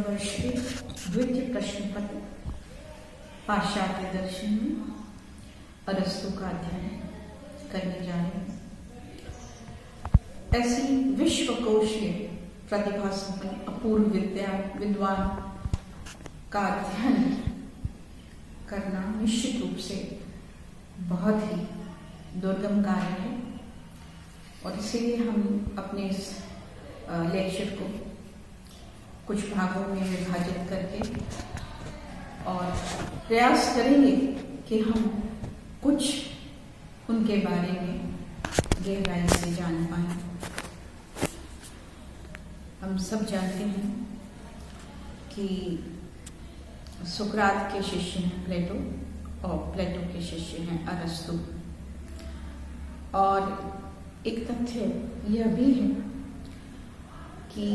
वर्ष के द्वितीय प्रश्न पत्र पाश्चात्य दर्शन में अरस्तु का अध्ययन करने जा रहे हैं। ऐसी विश्वकोशीय प्रतिभा संपन्न अपूर्व विद्वान का अध्ययन करना निश्चित रूप से बहुत ही दुर्गम कार्य है और इसीलिए हम अपने इस लेक्चर को कुछ भागों में विभाजित करके और प्रयास करेंगे कि हम कुछ उनके बारे में गहराई से जान पाएं। हम सब जानते हैं कि सुकरात के शिष्य हैं प्लेटो और प्लेटो के शिष्य हैं अरस्तु। और एक तथ्य यह भी है कि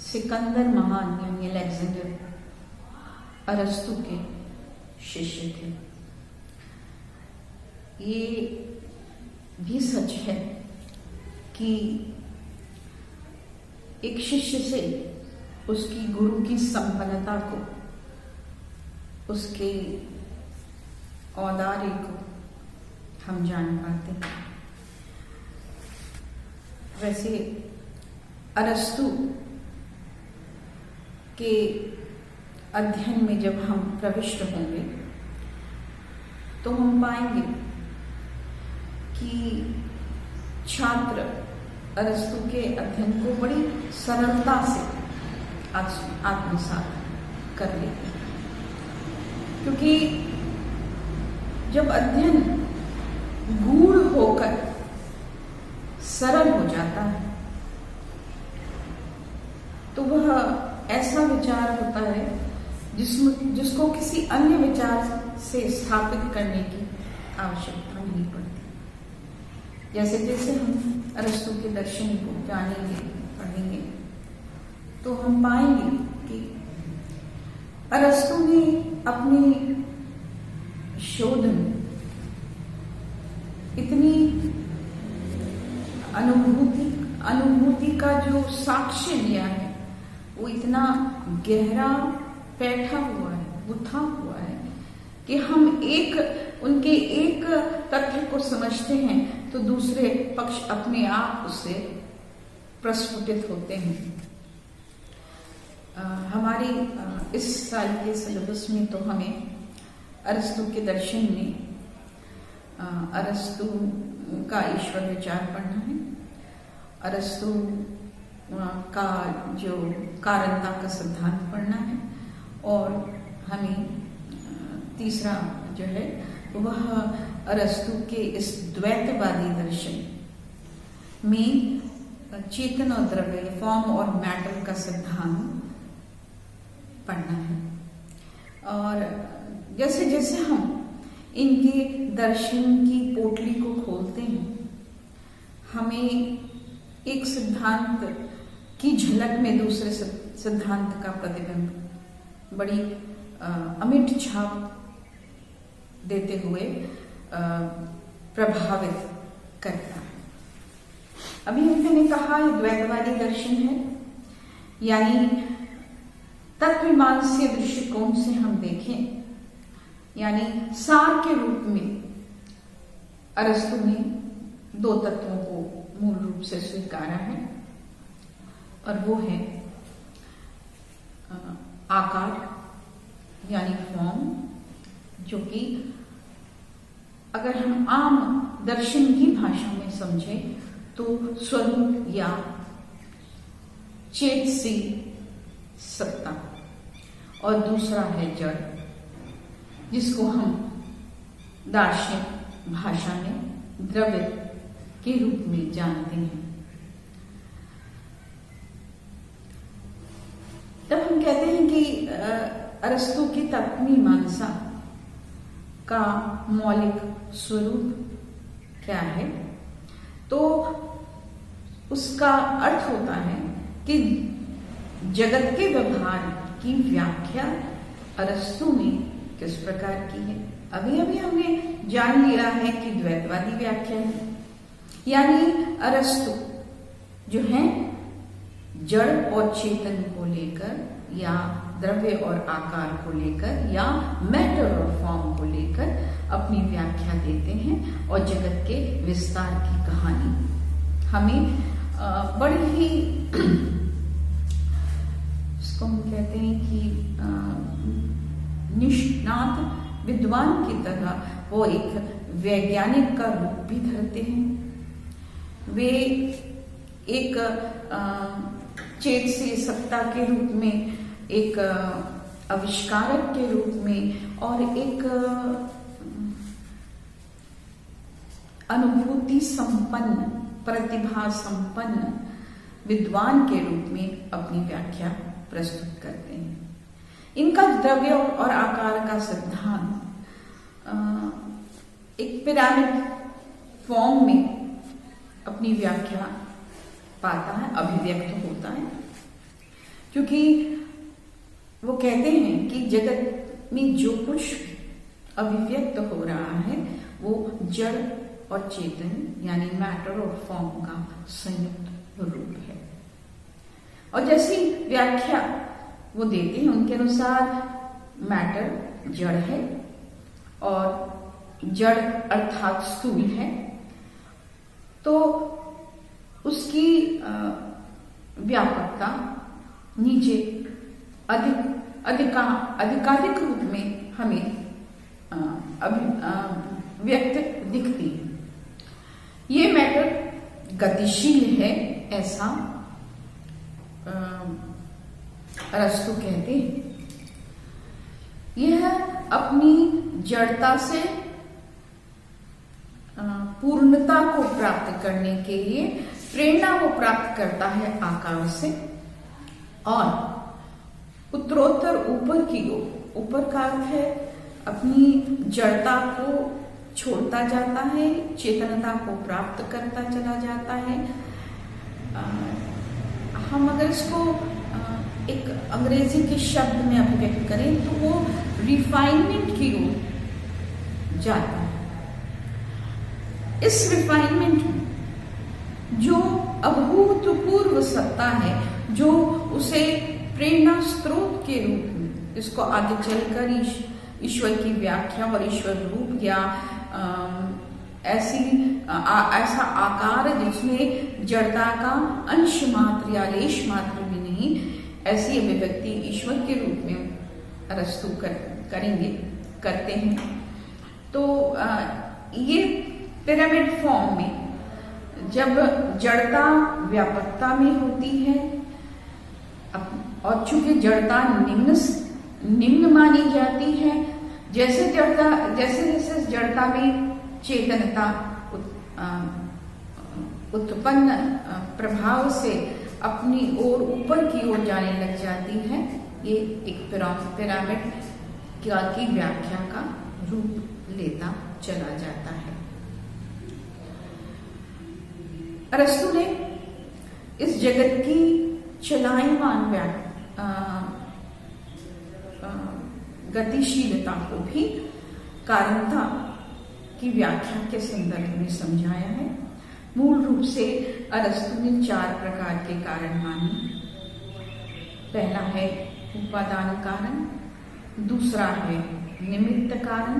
सिकंदर महान यानी अलेक्जेंडर अरस्तु के शिष्य थे। ये भी सच है कि एक शिष्य से उसकी गुरु की संपन्नता को, उसके औदार्य को हम जान पाते हैं। वैसे अरस्तु के अध्ययन में जब हम प्रविष्ट होंगे तो हम पाएंगे कि छात्र अरस्तु के अध्ययन को बड़ी सरलता से आत्मसात कर लेते हैं, क्योंकि जब अध्ययन गूढ़ होकर सरल हो जाता है तो वह ऐसा विचार होता है जिसको किसी अन्य विचार से स्थापित करने की आवश्यकता नहीं पड़ती। जैसे जैसे हम अरस्तु के दर्शन को जानेंगे, पढ़ेंगे, तो हम पाएंगे कि अरस्तु ने अपने शोध में इतनी अनुभूति का जो साक्ष्य लिया है वो इतना गहरा बैठा हुआ है, गुथा हुआ है कि हम उनके एक तथ्य को समझते हैं तो दूसरे पक्ष अपने आप उससे प्रस्फुटित होते हैं। हमारी इस साल के सिलेबस में तो हमें अरस्तु के दर्शन में अरस्तु का ईश्वर विचार पढ़ना है, अरस्तु का जो कारणता का सिद्धांत पढ़ना है और हमें तीसरा जो है वह अरस्तु के इस द्वैतवादी दर्शन में चेतन और द्रव्य, फॉर्म और मैटर का सिद्धांत पढ़ना है। और जैसे जैसे हम इनके दर्शन की पोटली को खोलते हैं, हमें एक सिद्धांत की झलक में दूसरे सिद्धांत का प्रतिबिंब बड़ी अमिट छाप देते हुए प्रभावित करता है। अभी मैंने कहा ये द्वैतवादी दर्शन है, यानी तत्वमीमांसीय दृष्टिकोण से हम देखें, यानी सार के रूप में अरस्तु ने दो तत्वों को मूल रूप से स्वीकारा है और वो है आकार यानी फॉर्म, जो कि अगर हम आम दर्शन की भाषा में समझें तो स्वरूप या चेतसी सत्ता, और दूसरा है जड़, जिसको हम दार्शनिक भाषा में द्रव्य के रूप में जानते हैं। तब हम कहते हैं कि अरस्तु की तत्वमीमांसा का मौलिक स्वरूप क्या है, तो उसका अर्थ होता है कि जगत के व्यवहार की व्याख्या अरस्तु ने किस प्रकार की है। अभी अभी हमने जान लिया है कि द्वैतवादी व्याख्या है, यानी अरस्तु जो है जड़ और चेतन को लेकर या द्रव्य और आकार को लेकर या मैटर और फॉर्म को लेकर अपनी व्याख्या देते हैं और जगत के विस्तार की कहानी हमें बड़ी ही इसको हम कहते हैं कि निष्णात विद्वान की तरह वो एक वैज्ञानिक का रूप भी धरते हैं। वे एक चेत से सत्ता के रूप में, एक आविष्कारक के रूप में और एक अनुभूति संपन्न, प्रतिभा संपन्न विद्वान के रूप में अपनी व्याख्या प्रस्तुत करते हैं। इनका द्रव्य और आकार का सिद्धांत एक पिरामिड फॉर्म में अपनी व्याख्या पाता है, अभिव्यक्त होता है, क्योंकि वो कहते हैं कि जगत में जो कुछ अभिव्यक्त हो रहा है वो जड़ और चेतन यानी मैटर और फॉर्म का संयुक्त रूप है। और जैसी व्याख्या वो देते हैं उनके अनुसार मैटर जड़ है और जड़ अर्थात स्थूल है, तो उसकी व्यापकता नीचे अधिकाधिक रूप में हमें व्यक्त दिखती है। ये मैटर गतिशील है, ऐसा अरस्तु कहते हैं। यह अपनी जड़ता से पूर्णता को प्राप्त करने के लिए प्रेरणा को प्राप्त करता है आकार से और उत्तरोत्तर ऊपर की ओर, ऊपर का अर्थ है अपनी जड़ता को छोड़ता जाता है, चेतनता को प्राप्त करता चला जाता है। हम अगर इसको एक अंग्रेजी के शब्द में अभिव्यक्त करें तो वो रिफाइनमेंट की ओर जाता है। इस रिफाइनमेंट में जो अभूतपूर्व सत्ता है, जो उसे प्रेरणा स्रोत के रूप में, इसको आगे चलकर ईश्वर की व्याख्या और ईश्वर रूप या ऐसा आकार जिसमें जड़ता का अंश मात्र या लेश मात्र भी नहीं, ऐसी अभिव्यक्ति ईश्वर के रूप में अरस्तु करते हैं। तो ये पिरामिड फॉर्म में जब जड़ता व्यापकता में होती है और चूंकि जड़ता निम्न मानी जाती है, जैसे जैसे जड़ता में चेतनता उत्पन्न प्रभाव से अपनी ओर ऊपर की ओर जाने लग जाती है, ये एक पिरामिड की व्याख्या का रूप लेता चला जाता है। अरस्तु ने इस जगत की चलायमान गतिशीलता को भी कारणता की व्याख्या के संदर्भ में समझाया है। मूल रूप से अरस्तु ने 4 प्रकार के कारण माने। पहला है उपादान कारण, दूसरा है निमित्त कारण,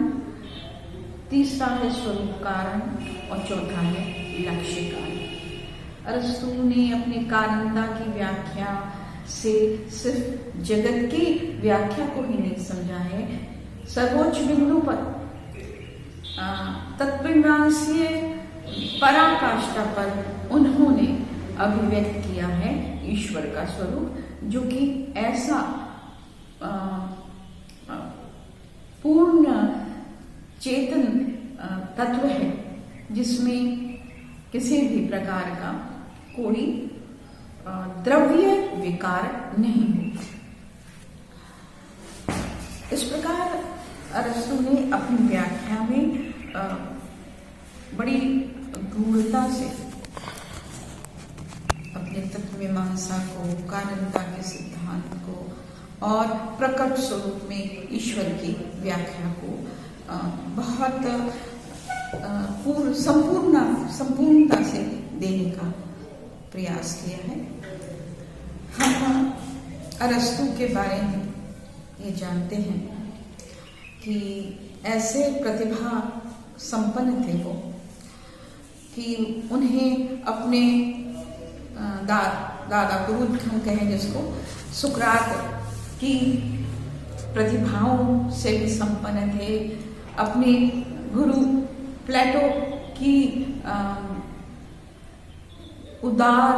तीसरा है स्वरूप कारण और चौथा है लक्ष्य कारण। अरस्तु ने अपनी कारणता की व्याख्या से सिर्फ जगत की व्याख्या को ही नहीं समझा है, सर्वोच्च बिंदु पर तत्वज्ञानीय पराकाष्ठा पर उन्होंने अभिव्यक्त किया है ईश्वर का स्वरूप, जो कि ऐसा पूर्ण चेतन तत्व है जिसमें किसी भी प्रकार का कोई द्रव्य विकार नहीं होता। इस प्रकार अरस्तु ने अपनी व्याख्या में बड़ी गूढ़ता से अपने तत्वमीमांसा को, कारणता के सिद्धांत को और प्रकट स्वरूप में ईश्वर की व्याख्या को बहुत संपूर्णता से देने का प्रयास किया है। हम अरस्तु के बारे में ये जानते हैं कि ऐसे प्रतिभा संपन्न थे वो कि उन्हें अपने दादा गुरु हम कहें जिसको, सुकरात की प्रतिभाओं से भी संपन्न थे। अपने गुरु प्लेटो की उदार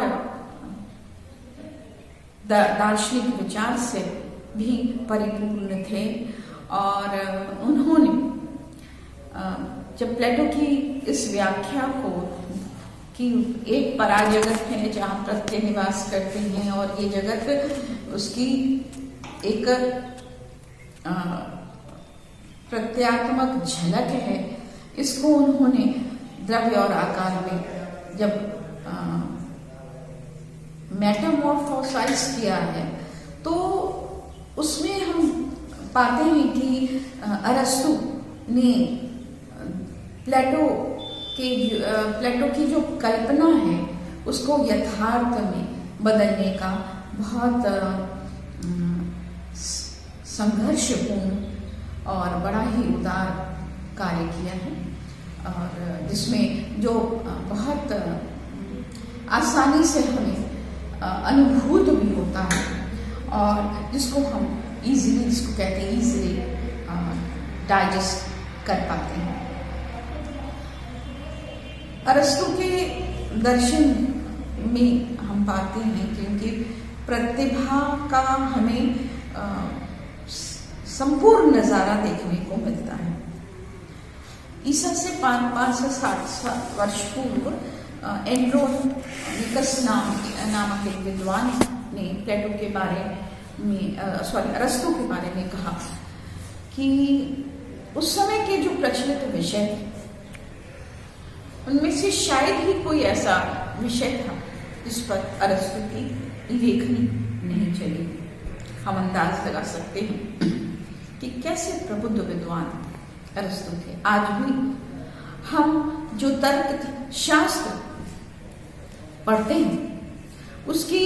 दार्शनिक विचार से भी परिपूर्ण थे। और उन्होंने जब प्लेटो की इस व्याख्या को कि एक पराजगत है जहाँ प्रत्यय निवास करते हैं और ये जगत उसकी एक प्रत्यात्मक झलक है, इसको उन्होंने द्रव्य और आकार में जब मेटामॉर्फोसाइज किया है तो उसमें हम पाते हैं कि अरस्तु ने प्लेटो की जो कल्पना है उसको यथार्थ में बदलने का बहुत संघर्षपूर्ण और बड़ा ही उदार कार्य किया है, और जिसमें जो बहुत आसानी से हमें अनुभूत भी होता है और जिसको हम इजीली, जिसको कहते हैं इजीली डाइजेस्ट कर पाते हैं। अरस्तु के दर्शन में हम पाते हैं क्योंकि प्रतिभा का हमें संपूर्ण नजारा देखने को मिलता है। ईसा से 560 वर्ष पूर्व एंड्रोनिकस नामक एक विद्वान ने प्लेटो के बारे में अरस्तु के बारे में कहा कि उस समय के जो प्रचलित विषय थे उनमें से शायद ही कोई ऐसा विषय था जिस पर अरस्तु की लेखनी नहीं चली। हम अंदाज लगा सकते हैं कि कैसे प्रबुद्ध विद्वान अरस्तु थे। आज भी हम जो तर्क शास्त्र पढ़ते हैं उसकी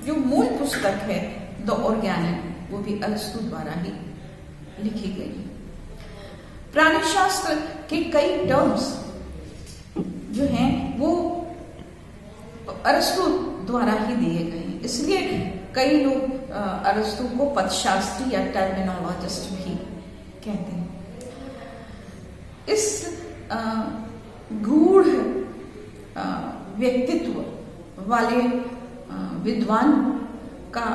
जो मूल पुस्तक है द ऑर्गेनिक, वो भी अरस्तु द्वारा ही लिखी गई। प्राणी शास्त्र के कई टर्म्स जो हैं वो अरस्तु द्वारा ही दिए गए हैं, इसलिए कई लोग अरस्तु को पदशास्त्री या टर्मिनोलॉजिस्ट भी कहते हैं। इस गूढ़ व्यक्तित्व वाले विद्वान का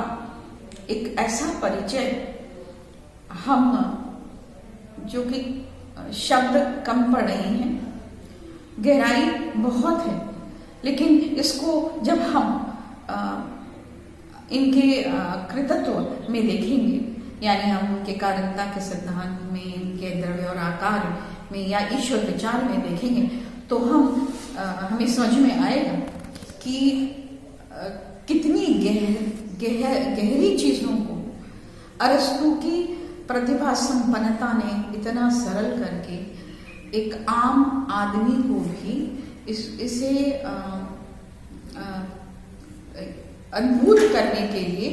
एक ऐसा परिचय हम, जो कि शब्द कम पड़ रहे हैं, गहराई बहुत है, लेकिन इसको जब हम इनके कृतत्व में देखेंगे, यानी हम उनके कारणता के सिद्धांत में, इनके द्रव्य और आकार में या ईश्वर विचार में देखेंगे तो हमें समझ में आएगा कि कितनी गहरी चीजों को अरस्तु की प्रतिभा संपन्नता ने इतना सरल करके एक आम आदमी को भी इसे अनुभूत करने के लिए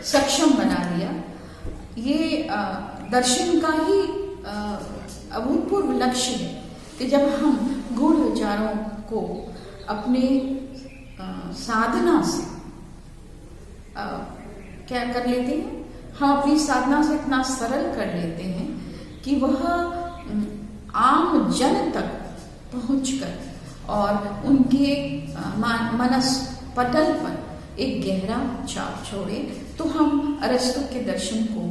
सक्षम बना दिया। ये दर्शन का ही अभूतपूर्व लक्ष्य है कि जब हम गूढ़ विचारों को अपने साधना से क्या कर लेते हैं, हम अपनी साधना से इतना सरल कर लेते हैं कि वह आम जन तक पहुंचकर और उनके मनस पटल पर एक गहरा छाप छोड़े। तो हम अरस्तु के दर्शन को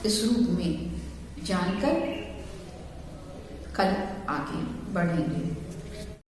इस रूप में जानकर कल आगे बढ़ेंगे।